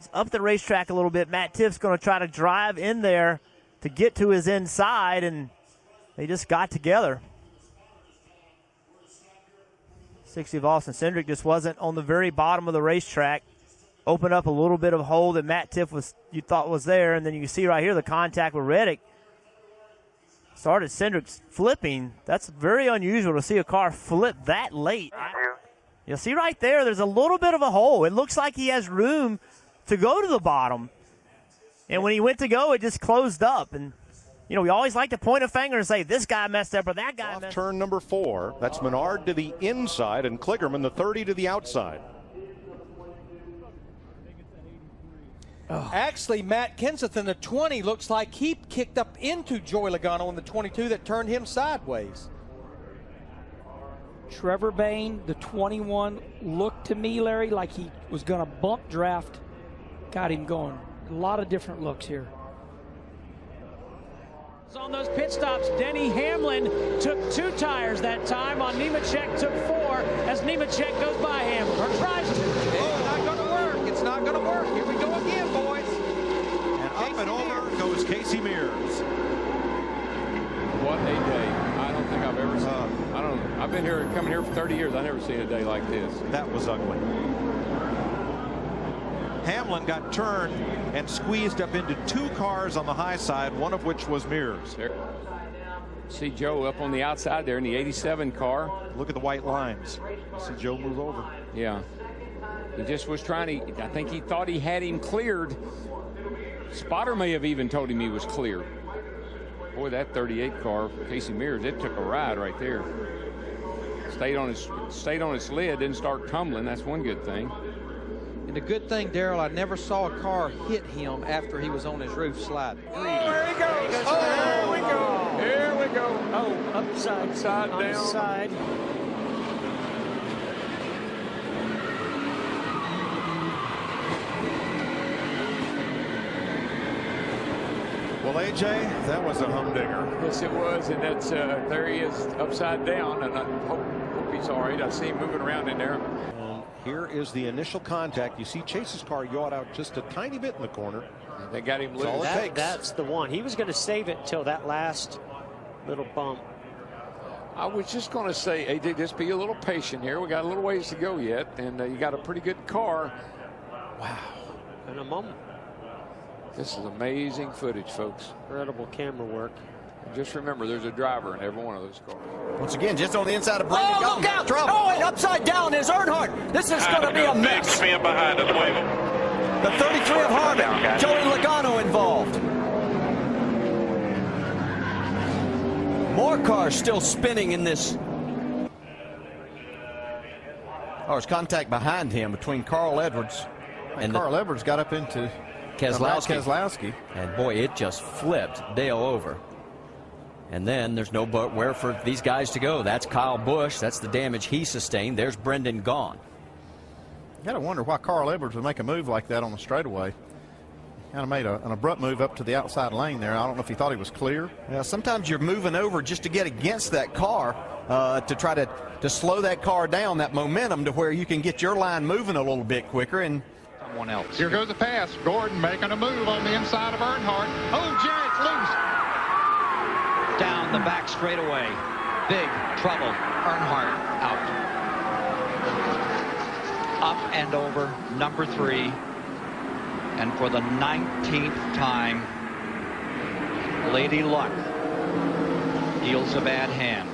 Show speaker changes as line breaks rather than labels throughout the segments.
He's up the racetrack a little bit. Matt Tiff's going to try to drive in there to get to his inside, and they just got together. 60 of Austin Cindric just wasn't on the very bottom of the racetrack. Opened up a little bit of a hole that Matt Tiff you thought was there, and then you can see right here the contact with Reddick. Started Cindric's flipping. That's very unusual to see a car flip that late. You'll see right there, there's a little bit of a hole. It looks like he has room to go to the bottom. And when he went to go, it just closed up. And, you know, we always like to point a finger and say, this guy messed up or that guy messed up.
Turn number 4. That's Menard to the inside and Kligerman, the 30, to the outside.
Oh. Actually, Matt Kenseth in the 20 looks like he kicked up into Joey Logano in the 22 that turned him sideways.
Trevor Bayne, the 21, looked to me, Larry, like he was going to bump draft. Got him going. A lot of different looks here.
On those pit stops, Denny Hamlin took 2 tires that time. On Nemechek took 4 as Nemechek goes by Hamlin, or tries to.
It's not going to work. It's not going to work. Here we go again, boys.
And up and over goes Casey Mears.
What a day. I don't think I've ever seen I don't know. I've been here, coming here for 30 years. I've never seen a day like this.
That was ugly. Hamlin got turned and squeezed up into 2 cars on the high side, one of which was Mears.
There. See Joe up on the outside there in the 87 car.
Look at the white lines. See Joe move over.
Yeah. He just was trying to, I think he thought he had him cleared. Spotter may have even told him he was clear. Boy, that 38 car, Casey Mears, it took a ride right there. Stayed on his lid, didn't start tumbling. That's one good thing.
And the good thing, Darrell, I never saw a car hit him after he was on his roof sliding.
Oh, there he goes. Oh, here we go. Here we go.
Oh, upside down. Side.
Well, AJ, that was a humdinger.
Yes, it was, and that's there he is upside down, and I hope he's all right. I see him moving around in there.
Here is the initial contact. You see Chase's car yawed out just a tiny bit in the corner.
They got him loose.
That's the one. He was going to save it until that last little bump.
I was just going to say, AJ, just be a little patient here. We got a little ways to go yet, and you got a pretty good car. Wow.
In a moment.
This is amazing footage, folks.
Incredible camera work.
And just remember, there's a driver in every one of those cars.
Once again, just on the inside of Brandon.
Oh, look out! Trouble. Oh, and upside down is Earnhardt. This is going to be a mess.
Behind us,
The 33 of Harvick. Joey Logano involved. More cars still spinning in this.
Oh, there's contact behind him between Carl Edwards and Carl Edwards got up into Keselowski.
And boy, it just flipped Dale over. And then there's no but where for these guys to go. That's Kyle Busch. That's the damage he sustained. There's Brendan gone.
You got to wonder why Carl Edwards would make a move like that on the straightaway. Kind of made an abrupt move up to the outside lane there. I don't know if he thought he was clear.
Yeah, sometimes you're moving over just to get against that car to try to slow that car down, that momentum, to where you can get your line moving a little bit quicker. And
someone else.
Here goes the pass. Gordon making a move on the inside of Earnhardt. Oh, Jarrett's loose.
Down the back straightaway. Big trouble. Earnhardt out. Up and over number 3. And for the 19th time, Lady Luck deals a bad hand.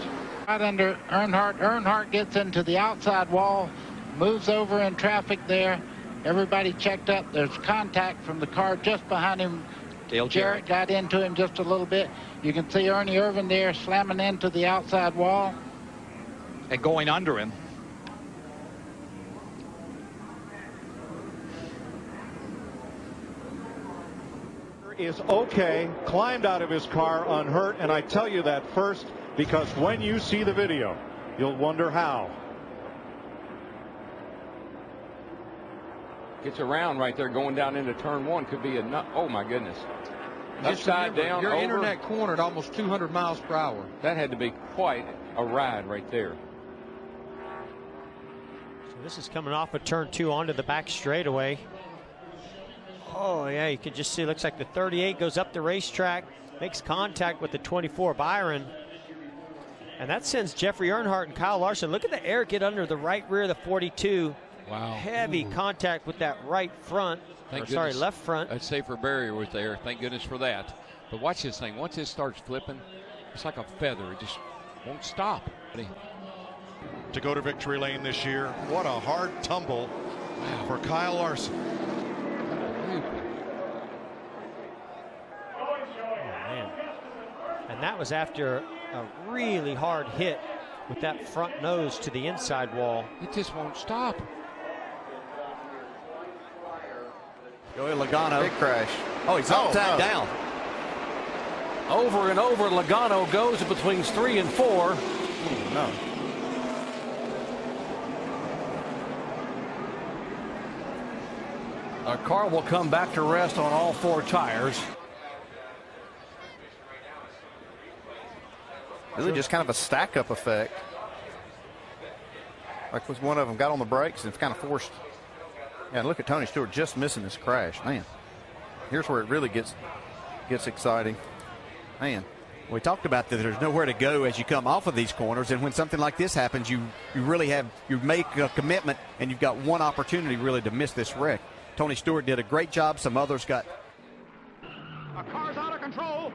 Right under Earnhardt. Earnhardt gets into the outside wall, moves over in traffic there. Everybody checked up. There's contact from the car just behind him.
Dale
Jarrett got into him just a little bit. You can see Ernie Irvin there slamming into the outside wall.
And going under him.
Is okay, climbed out of his car unhurt, and I tell you that first because when you see the video, you'll wonder how.
Gets around right there going down into turn 1. Could be a oh my goodness. Upside down,
you're
over.
entering that corner at almost 200 miles per hour.
That had to be quite a ride right there.
So this is coming off of turn 2 onto the back straightaway.
Oh, yeah, you can just see, looks like the 38 goes up the racetrack, makes contact with the 24 Byron. And that sends Jeffrey Earnhardt and Kyle Larson. Look at the air get under the right rear of the 42.
Wow.
Heavy contact with that right front. Left front.
That safer barrier was there. Thank goodness for that. But watch this thing. Once it starts flipping, it's like a feather. It just won't stop.
To go to victory lane this year. What a hard tumble for Kyle Larson.
Oh, man. And that was after a really hard hit with that front nose to the inside wall.
It just won't stop.
Joey Logano.
Big crash.
Oh, he's all tagged down.
Over and over, Logano goes between 3 and 4.
No.
Our car will come back to rest on all 4 tires.
Really just kind of a stack-up effect. Like was one of them got on the brakes and it's kind of forced. Yeah, look at Tony Stewart just missing this crash. Man, here's where it really gets exciting. Man.
We talked about that there's nowhere to go as you come off of these corners, and when something like this happens, you make a commitment, and you've got one opportunity really to miss this wreck. Tony Stewart did a great job. Some others got.
A car's out of control.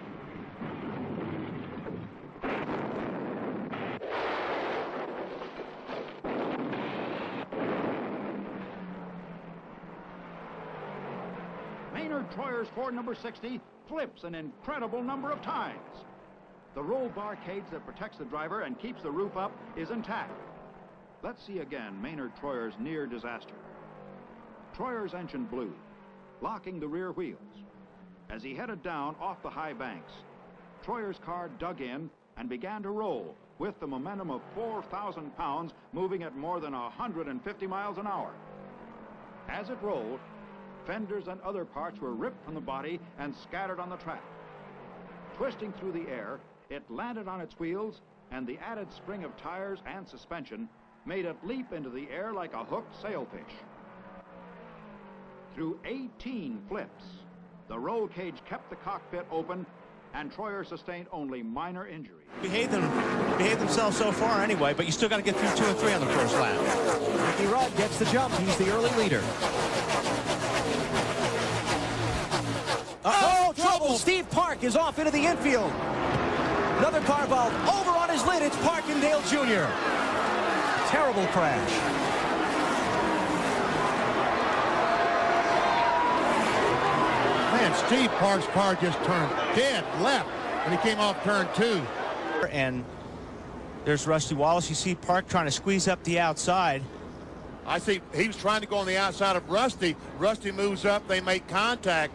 Maynard Troyer's Ford number 60 flips an incredible number of times. The roll bar cage that protects the driver and keeps the roof up is intact. Let's see again Maynard Troyer's near disaster. Troyer's engine blew, locking the rear wheels. As he headed down off the high banks, Troyer's car dug in and began to roll with the momentum of 4,000 pounds moving at more than 150 miles an hour. As it rolled, fenders and other parts were ripped from the body and scattered on the track. Twisting through the air, it landed on its wheels, and the added spring of tires and suspension made it leap into the air like a hooked sailfish. Through 18 flips, the roll cage kept the cockpit open, and Troyer sustained only minor injuries.
Behave themselves so far anyway, but you still got to get through 2 and 3 on the first lap.
Ricky Rudd gets the jump. He's the early leader. Oh, trouble! Steve Park is off into the infield. Another car valve over on his lid. It's Parkindale Jr. Terrible crash.
Man, Steve Park's car just turned dead left when he came off turn 2.
And there's Rusty Wallace. You see Park trying to squeeze up the outside.
I see he was trying to go on the outside of Rusty. Rusty moves up, they make contact,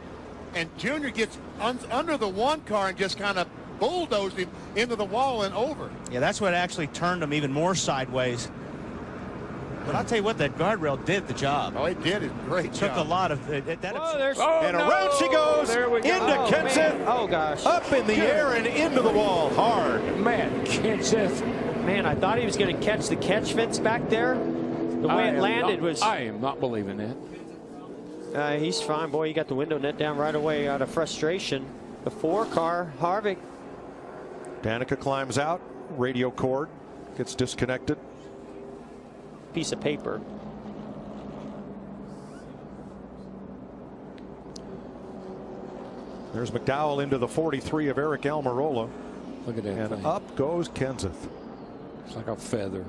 and Junior gets under the one car and just kind of bulldozed him into the wall and over.
Yeah, that's what actually turned him even more sideways. But I'll tell you what, that guardrail did the job.
Oh, it did a great job.
Took a lot of
and
around she goes into Kenseth.
Oh, gosh.
Up in the air and into the wall hard.
Man, Kenseth. Man, I thought he was going to catch the catch fence back there. The way it landed was...
I am not believing that.
He's fine. Boy, he got the window net down right away out of frustration. The 4 car, Harvick.
Danica climbs out. Radio cord gets disconnected.
Piece of paper.
There's McDowell into the 43 of Eric Almirola.
Look at that
and
thing.
Up goes Kenseth.
It's like a feather.